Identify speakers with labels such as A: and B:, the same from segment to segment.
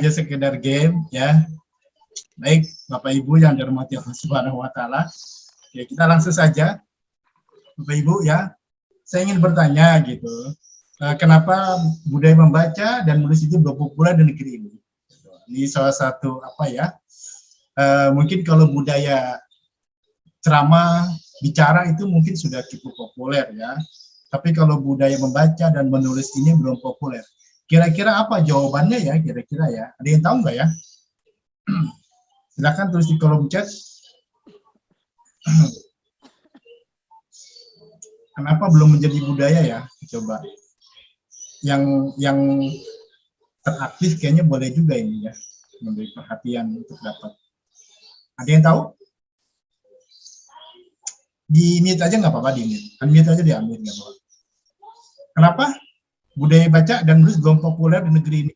A: hanya sekedar game ya. Baik, Bapak Ibu yang dirahmati Allah Subhanahu wa taala. Ya, kita langsung saja. Bapak Ibu ya. Saya ingin bertanya gitu. Kenapa budaya membaca dan menulis itu belum populer di negeri ini? Ini salah satu apa ya? Mungkin kalau budaya ceramah, bicara itu mungkin sudah cukup populer ya. Tapi kalau budaya membaca dan menulis ini belum populer. Kira-kira apa jawabannya ya? Kira-kira ya. Ada yang tahu nggak ya? Silakan tulis di kolom chat. Kenapa belum menjadi budaya ya? Coba. Yang teraktif kayaknya boleh juga ini ya. Memberi perhatian untuk dapat. Ada yang tahu? Di mute aja nggak apa-apa, di mute. Unmute aja, di unmute nggak apa-apa. Kenapa budaya baca dan menulis belum populer di negeri ini?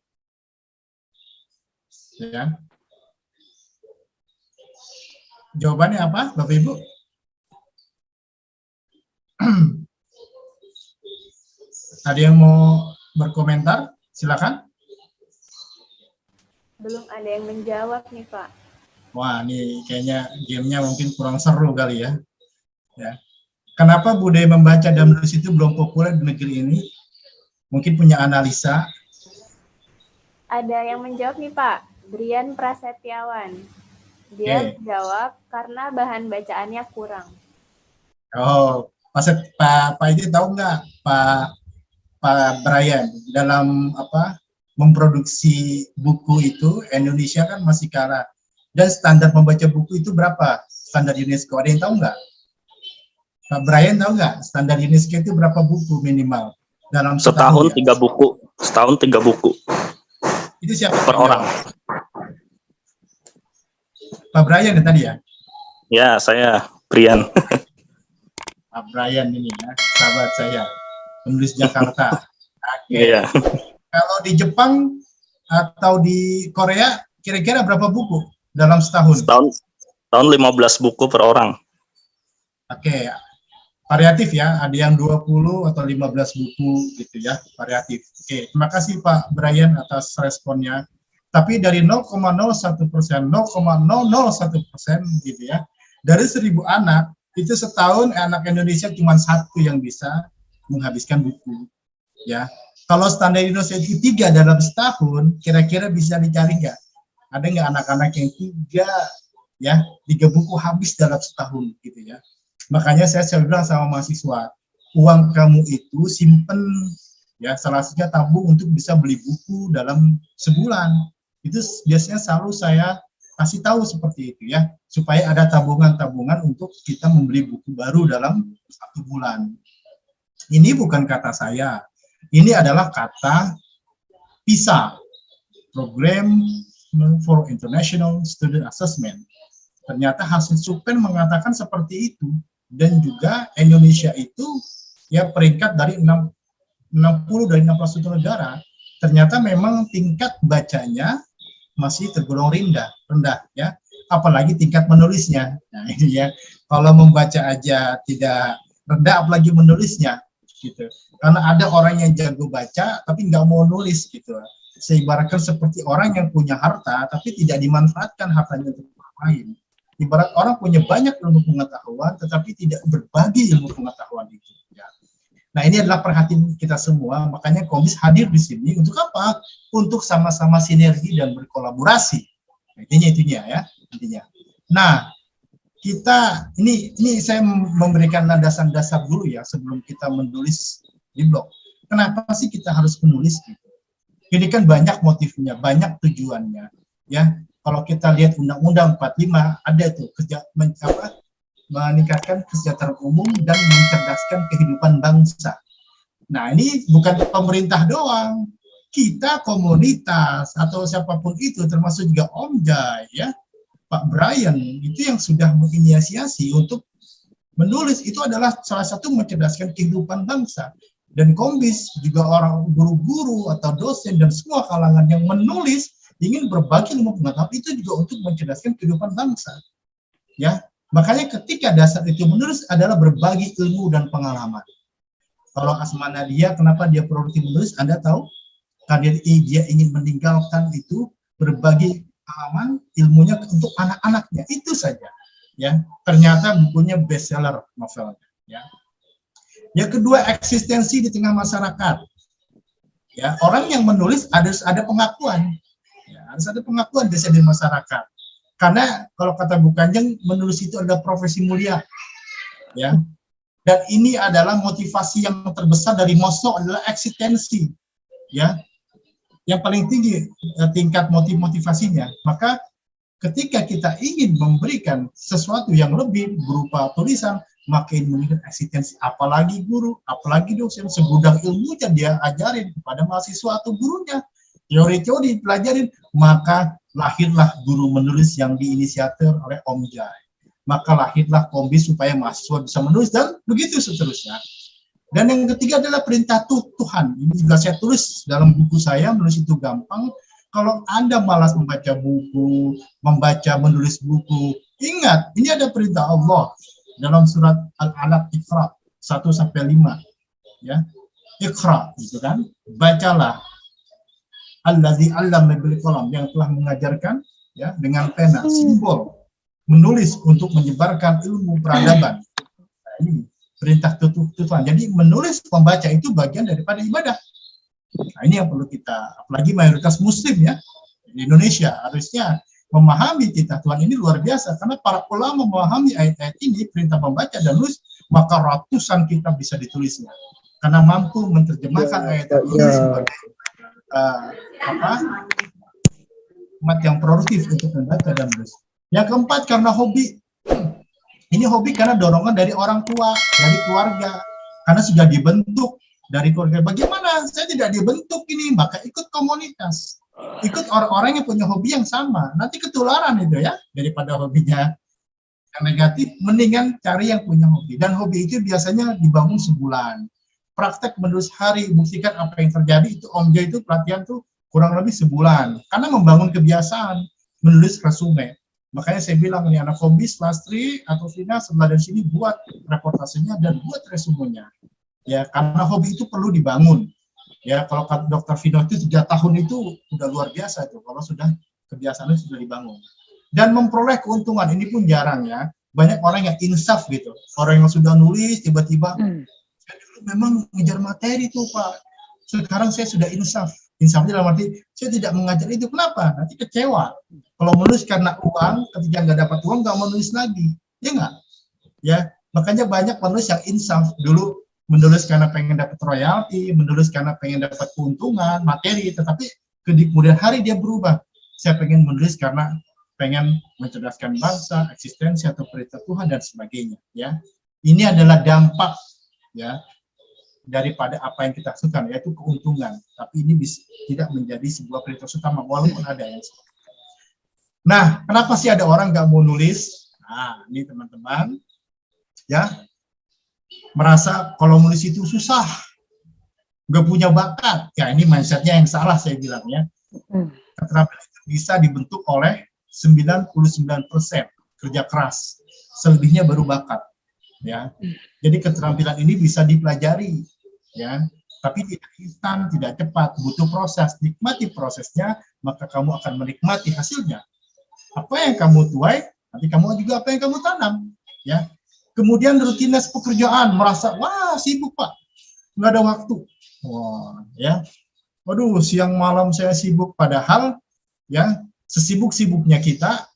A: Ya. Jawabannya apa, Bapak Ibu? Ada yang mau berkomentar? Silakan.
B: Belum ada yang menjawab nih, Pak.
A: Wah, ini kayaknya gamenya mungkin kurang seru kali ya. Ya. Kenapa budaya membaca dan menulis itu belum populer di negeri ini? Mungkin punya analisa.
B: Ada yang menjawab nih, Pak. Brian Prasetyawan. Dia menjawab karena bahan bacaannya kurang.
A: Oh, Pak itu tahu nggak Pak Brian dalam apa memproduksi buku itu Indonesia kan masih kalah. Dan standar membaca buku itu berapa? Standar UNESCO. Ada yang tahu nggak? Pak Brian tahu nggak? Standar UNESCO itu berapa buku minimal? Dalam
C: setahun 3 buku. Setahun 3 buku.
A: Itu siapa?
C: Per orang.
A: Pak Brian ya tadi ya?
C: Ya, saya Brian.
A: Pak Brian ini ya, sahabat saya. Penulis Jakarta. Oke.
C: Iya.
A: Kalau di Jepang atau di Korea, kira-kira berapa buku dalam setahun?
C: Tahun 15 buku per orang.
A: Oke, variatif ya, ada yang 20 atau 15 buku gitu ya, variatif. Oke, terima kasih Pak Brian atas responnya. Tapi dari 0,01%, 0,001% gitu ya, dari 1.000 anak, itu setahun anak Indonesia cuma 1 yang bisa menghabiskan buku. Ya, kalau standar Indonesia itu 3 dalam setahun, kira-kira bisa dicari nggak? Ada nggak anak-anak yang 3 buku habis dalam setahun gitu ya? Makanya saya selalu bilang sama mahasiswa, uang kamu itu simpen ya, salah satunya tabung untuk bisa beli buku dalam sebulan. Itu biasanya selalu saya kasih tahu seperti itu ya, supaya ada tabungan-tabungan untuk kita membeli buku baru dalam 1 bulan. Ini bukan kata saya, ini adalah kata PISA, Program for International Student Assessment. Ternyata hasil survei mengatakan seperti itu. Dan juga Indonesia itu ya peringkat dari 60 dari 61 negara, ternyata memang tingkat bacanya masih tergolong rendah ya, apalagi tingkat menulisnya. Nah ini ya, kalau membaca aja tidak rendah, apalagi menulisnya gitu. Karena ada orang yang jago baca tapi nggak mau nulis gitu. Seibaratkan seperti orang yang punya harta tapi tidak dimanfaatkan hartanya untuk orang lain. Ibarat orang punya banyak ilmu pengetahuan tetapi tidak berbagi ilmu pengetahuan itu ya. Nah, ini adalah perhatian kita semua, makanya Kombis hadir di sini untuk apa? Untuk sama-sama sinergi dan berkolaborasi. Nah, intinya ya, intinya. Nah, kita ini saya memberikan landasan dasar dulu ya sebelum kita menulis di blog. Kenapa sih kita harus menulis gitu? Ini kan banyak motifnya, banyak tujuannya ya. Kalau kita lihat Undang-Undang 45 ada tuh meningkatkan kesejahteraan umum dan mencerdaskan kehidupan bangsa. Nah, ini bukan pemerintah doang, kita komunitas atau siapapun itu, termasuk juga Om Jai ya, Pak Brian, itu yang sudah menginisiasi untuk menulis. Itu adalah salah satu mencerdaskan kehidupan bangsa. Dan Kombis juga orang guru-guru atau dosen dan semua kalangan yang menulis ingin berbagi ilmu pengetahuan itu juga untuk mencerdaskan kehidupan bangsa. Ya, makanya ketika dasar itu menulis adalah berbagi ilmu dan pengalaman. Kalau Asma Nadia, kenapa dia produktif menulis? Anda tahu? Karena dia ingin meninggalkan itu berbagi pengalaman ilmunya untuk anak-anaknya, itu saja. Ya, ternyata bukunya bestseller novelnya. Ya. Yang kedua, eksistensi di tengah masyarakat. Ya, orang yang menulis harus ada pengakuan. Ya, harus ada pengakuan di masyarakat. Karena kalau kata Bu Kanjeng, menulis itu adalah profesi mulia. Ya. Dan ini adalah motivasi yang terbesar dari Moso adalah eksistensi. Ya. Yang paling tinggi tingkat motivasinya. Maka ketika kita ingin memberikan sesuatu yang lebih berupa tulisan, maka ini mengingat eksistensi. Apalagi guru, apalagi dosen, segudang ilmunya dia ajarin kepada mahasiswa atau gurunya. Teori-teori dipelajarin, maka lahirlah guru menulis yang diinisiatif oleh Om Jai. Maka lahirlah Kombis supaya mahasiswa bisa menulis, dan begitu seterusnya. Dan yang ketiga adalah perintah Tuhan. Ini juga saya tulis dalam buku saya, menulis itu gampang. Kalau Anda malas membaca buku, menulis buku, ingat, ini ada perintah Allah dalam surat Al-Alaq Iqra 1-5. Ya. Iqra, gitu kan? Bacalah. Allazi 'allama bil qalam, yang telah mengajarkan ya dengan pena, simbol, menulis untuk menyebarkan ilmu peradaban. Nah, ini perintah Tuhan. Jadi menulis pembaca itu bagian daripada ibadah. Nah, ini yang perlu kita, apalagi mayoritas muslim ya di Indonesia, harusnya memahami titah Tuhan ini luar biasa, karena para ulama memahami ayat-ayat ini, perintah membaca dan nulis, maka ratusan kitab bisa ditulisnya, karena mampu menerjemahkan ayat ini sebagai umat yang produktif untuk membaca dan menulis. Yang keempat, karena hobi. Ini hobi karena dorongan dari orang tua, dari keluarga, karena sudah dibentuk dari keluarga. Bagaimana saya tidak dibentuk ini? Maka ikut komunitas, ikut orang-orang yang punya hobi yang sama. Nanti ketularan itu ya, daripada hobinya yang negatif, mendingan cari yang punya hobi. Dan hobi itu biasanya dibangun sebulan. Praktek menulis hari, buktikan apa yang terjadi. Itu Om Jai itu pelatihan tuh kurang lebih sebulan. Karena membangun kebiasaan menulis resume. Makanya saya bilang, ini anak Kombis, Lastri, atau Vina, sebelah dari sini buat reportasenya dan buat resumenya. Ya, karena hobi itu perlu dibangun. Ya, kalau Dr. Vino itu 3 tahun itu udah luar biasa tuh, kalau sudah kebiasaannya sudah dibangun. Dan memperoleh keuntungan, ini pun jarang ya. Banyak orang yang insaf gitu. Orang yang sudah nulis, tiba-tiba, saya dulu memang ngejar materi tuh Pak. Sekarang saya sudah insaf. Insafnya dalam arti, saya tidak mengajar itu. Kenapa? Nanti kecewa. Kalau menulis karena uang, ketika nggak dapat uang, nggak menulis lagi. Ya nggak? Ya, makanya banyak penulis yang insaf. Dulu menulis karena pengen dapat royalti, menulis karena pengen dapat keuntungan, materi, tetapi kemudian hari dia berubah. Saya pengen menulis karena pengen mencerdaskan bangsa, eksistensi atau perintah Tuhan dan sebagainya. Ya, ini adalah dampak ya daripada apa yang kita suka, yaitu keuntungan. Tapi ini tidak menjadi sebuah perintah utama, walaupun ada yang seperti itu. Nah, kenapa sih ada orang nggak mau nulis? Nah, ini teman-teman, ya, merasa kalau nulis itu susah, nggak punya bakat. Ya, ini mindsetnya yang salah, saya bilang ya. Keterampilan itu bisa dibentuk oleh 99% kerja keras, selebihnya baru bakat. Ya, jadi keterampilan ini bisa dipelajari, ya, tapi tidak instan, tidak cepat, butuh proses. Nikmati prosesnya, maka kamu akan menikmati hasilnya. Apa yang kamu tuai, nanti kamu juga apa yang kamu tanam, ya. Kemudian rutinitas pekerjaan, merasa wah sibuk Pak, nggak ada waktu. Wah, ya, waduh siang malam saya sibuk, padahal ya sesibuk-sibuknya kita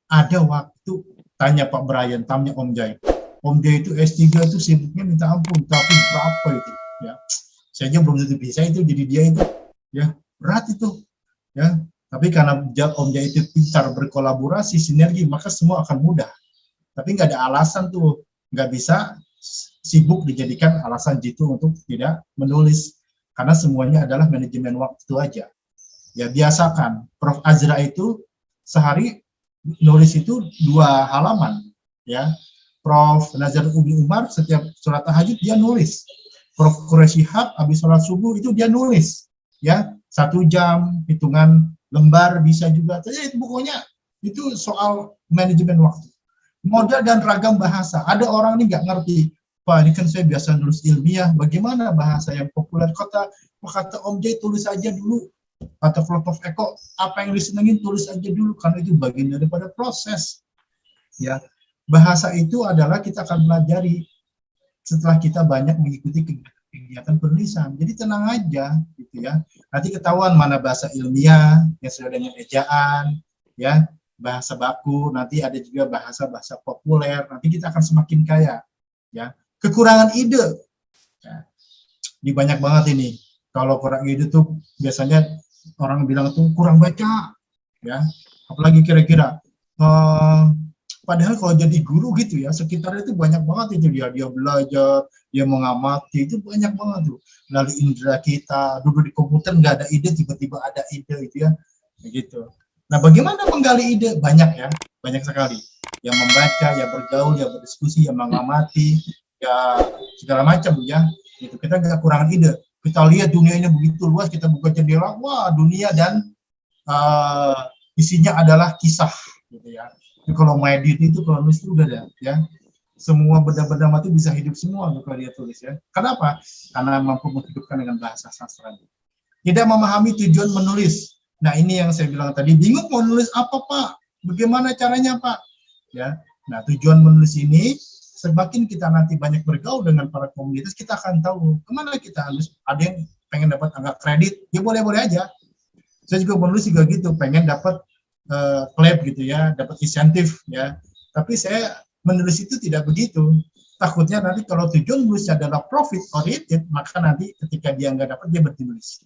A: ada waktu. Tanya Pak Brian, tanya Om Jai. Om Jai itu S3 itu sibuknya minta ampun, tapi berapa itu? Ya, saya aja belum tentu bisa itu, jadi dia itu, ya berat itu, ya. Tapi karena Om Jai itu pintar berkolaborasi, sinergi, maka semua akan mudah. Tapi nggak ada alasan tuh, nggak bisa sibuk dijadikan alasan jitu untuk tidak menulis, karena semuanya adalah manajemen waktu aja. Ya biasakan, Prof. Azra itu sehari nulis itu 2 halaman, ya. Prof. Nazar Umi Umar setiap sholat tahajud dia nulis. Prof. Quraish Shihab habis sholat subuh itu dia nulis, ya 1 jam, hitungan lembar bisa juga. Jadi pokoknya itu soal manajemen waktu. Modal dan ragam bahasa. Ada orang ini nggak ngerti, Pak ini kan saya biasa nulis ilmiah, bagaimana bahasa yang populer? Kata Om Jai tulis aja dulu atau Filosof Eko, apa yang disenengin tulis aja dulu, karena itu bagian daripada proses. Ya, bahasa itu adalah kita akan pelajari setelah kita banyak mengikuti kegiatan penulisan. Jadi tenang aja, gitu ya. Nanti ketahuan mana bahasa ilmiah yang sudah dengan ejaan, ya, bahasa baku. Nanti ada juga bahasa-bahasa populer. Nanti kita akan semakin kaya, ya. Kekurangan ide, ya. Ini banyak banget ini. Kalau kurang ide tuh biasanya orang bilang tuh kurang baca, ya. Apalagi kira-kira. Padahal kalau jadi guru gitu ya, sekitarnya itu banyak banget itu dia belajar, dia mengamati, itu banyak banget tuh. Lalu indera kita duduk di komputer nggak ada ide, tiba-tiba ada ide itu ya, begitu. Nah, bagaimana menggali ide? Banyak ya, banyak sekali. Yang membaca, yang bergaul, yang berdiskusi, yang mengamati, ya segala macam ya. Itu kita nggak kurangan ide. Kita lihat dunia ini begitu luas, kita buka jendela, wah dunia dan isinya adalah kisah, gitu ya. Kalau Maedit itu kalau nulis itu udah ada ya, semua benda-benda mati bisa hidup semua kalau dia tulis ya. Kenapa? Karena mampu menghidupkan dengan bahasa sastra. Tidak memahami tujuan menulis. Nah, ini yang saya bilang tadi, bingung mau nulis apa Pak? Bagaimana caranya Pak? Ya. Nah, tujuan menulis ini semakin kita nanti banyak bergaul dengan para komunitas, kita akan tahu kemana kita harus. Ada yang pengen dapat angka kredit, ya boleh-boleh aja. Saya juga menulis juga gitu, pengen dapat klaim gitu ya, dapat insentif ya. Tapi saya menulis itu tidak begitu. Takutnya nanti kalau tujuan menulisnya adalah profit oriented, maka nanti ketika dia nggak dapat, dia berhenti menulis.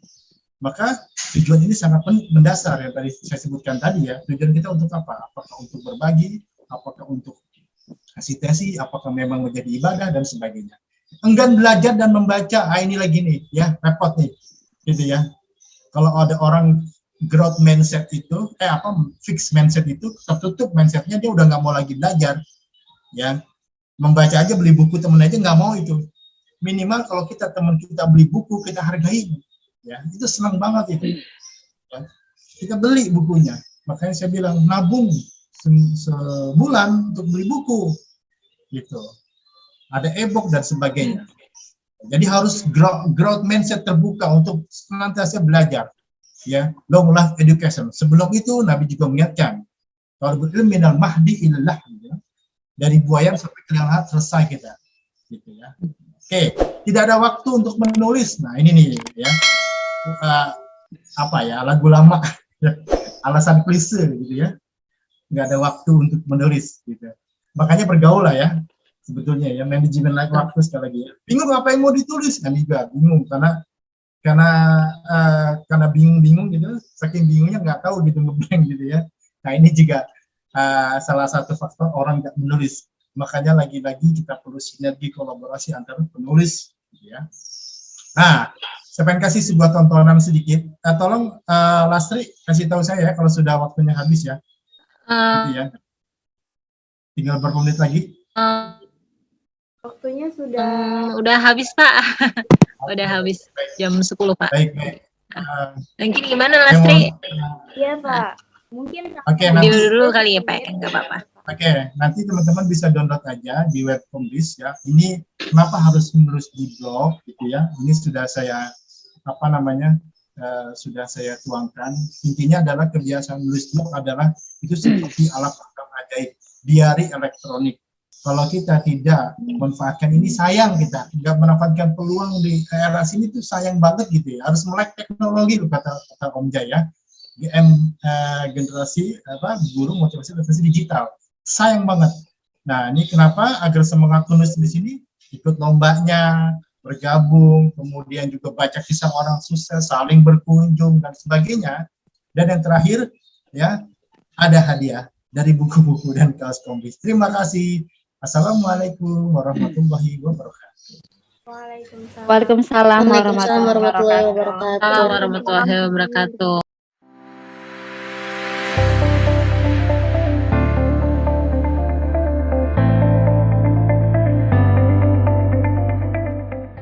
A: Maka tujuan ini sangat mendasar yang tadi saya sebutkan tadi ya. Tujuan kita untuk apa? Apakah untuk berbagi, apakah untuk asitesi, apakah memang menjadi ibadah dan sebagainya. Enggan belajar dan membaca, ini lagi nih ya, repot nih, gitu ya. Kalau ada orang growth mindset itu, fixed mindset itu tertutup mindsetnya, dia udah nggak mau lagi belajar, ya. Membaca aja, beli buku temen aja nggak mau itu. Minimal kalau teman kita beli buku, kita hargai, ya. Itu senang banget itu. Ya. Kita beli bukunya, makanya saya bilang nabung sebulan untuk beli buku, gitu. Ada e-book dan sebagainya. Jadi harus growth mindset terbuka untuk senantiasa belajar. Ya, long life education. Sebelum itu Nabi juga mengingatkan, kalau berilmu minal mahdi ilallah, gitu, dari buaya sampai ke lahat selesai kita, gitu ya. Oke, tidak ada waktu untuk menulis. Nah ini nih ya, lagu lama, alasan klise gitu ya, nggak ada waktu untuk menulis, gitu. Makanya bergaul lah ya, sebetulnya ya, manajemen waktu sekali lagi. Ya. Bingung apa yang mau ditulis, kan juga bingung karena bingung-bingung gitu, saking bingungnya nggak tahu gitu, ngeblank gitu ya. Nah ini juga salah satu faktor orang nggak menulis. Makanya lagi-lagi kita perlu sinergi kolaborasi antara penulis, gitu ya. Nah, saya pengen kasih sebuah tontonan sedikit. Tolong Lastri kasih tahu saya ya kalau sudah waktunya habis ya. Gitu ya. Tinggal beberapa menit lagi.
B: Waktunya sudah
D: udah habis Pak. Udah habis jam 10 Pak.
A: Baik.
D: Mungkin gimana Lastri?
B: Iya Pak. Mungkin
A: nanti
D: dulu kali ya Pak, nggak apa-apa.
A: Nanti teman-teman bisa download aja di web Kombis ya. Ini kenapa harus menulis di blog gitu ya? Ini sudah saya sudah saya tuangkan. Intinya adalah kebiasaan menulis blog adalah itu seperti alat rekam ajaib, diari elektronik. Kalau kita tidak manfaatkan ini, sayang kita nggak memanfaatkan peluang di era sini tuh sayang banget gitu ya. Harus melek teknologi kata Om Jaya ya. Generasi guru motivasi digital. Sayang banget. Nah, ini kenapa agar semangat menulis di sini, ikut lombanya, bergabung, kemudian juga baca kisah orang sukses, saling berkunjung dan sebagainya. Dan yang terakhir ya, ada hadiah dari buku-buku dan kaos Kombis. Terima kasih. Assalamualaikum warahmatullahi wabarakatuh.
B: Waalaikumsalam.
E: Waalaikumsalam warahmatullahi wabarakatuh.
D: Warahmatullahi wabarakatuh.